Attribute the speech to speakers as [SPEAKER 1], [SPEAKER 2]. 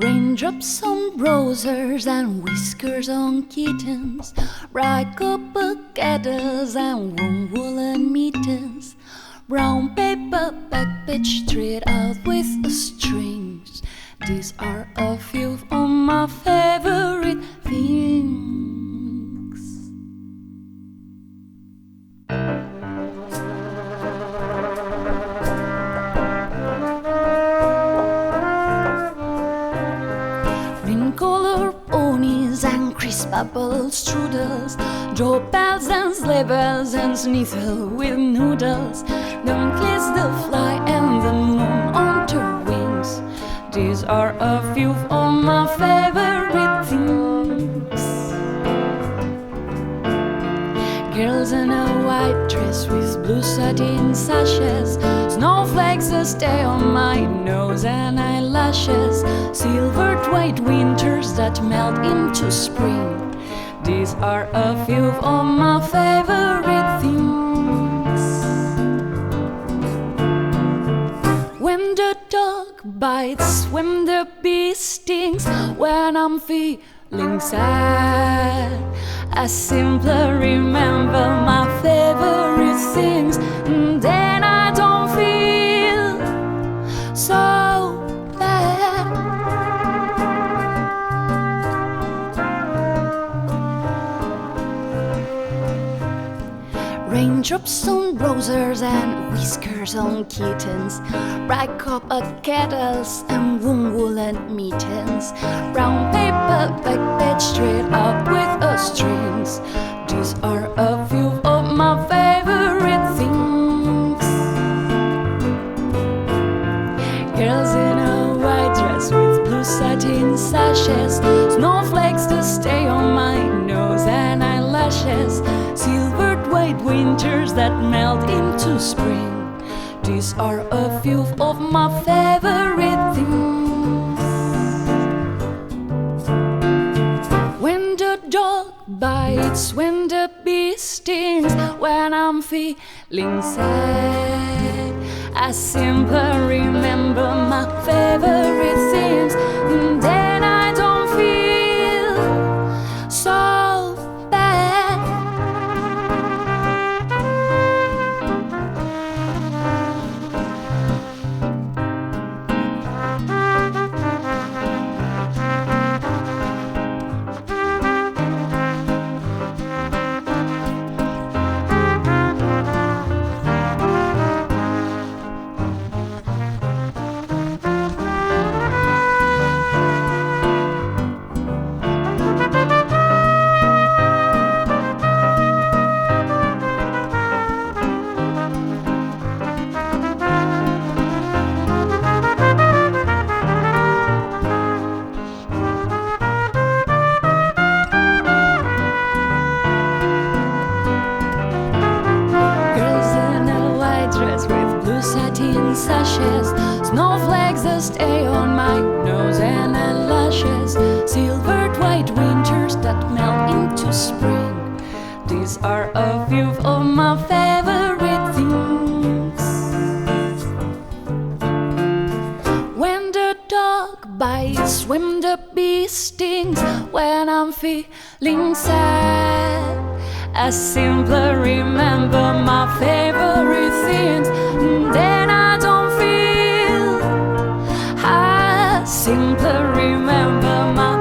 [SPEAKER 1] Raindrops on roses and whiskers on kittens, bright copper kettles and warm woolen mittens, brown paper back page straight out with the strings. These are a few of my favorite things. Green-colored ponies and crisp apple strudels, draw bells and sleigh bells and snizzle with noodles. Don't kiss the fly and the moon on her wings. These are a few of my favorite things. Girls in a white dress with blue satin sashes, snowflakes that stay on my nose and eyelashes, silvered white winters that melt into spring. These are a few of my favorite things. When the dog bites, when the bee stings, when I'm feeling sad, I simply remember my favorite things, and then I don't feel so bad. Raindrops on roses and whiskers on kittens, bright copper kettles and warm woolen mittens, brown paper back page straight up with a strings. These are a few of my favorite things. Girls in a white dress with blue satin sashes, snowflakes to stay on my nose and eyelashes, silvered white winters that melt into spring. These are a few of my favorite things. When the dog bites, when the bee stings, when I'm feeling sad, I simply remember my favorite things, and then I don't feel so bad. Sashes, snowflakes that stay on my nose and eyelashes, silvered white winters that melt into spring. These are a few of my favorite things. When the dog bites, when the bee stings, when I'm feeling sad, I simply remember my favorite things, and then I don't feel. I simply remember my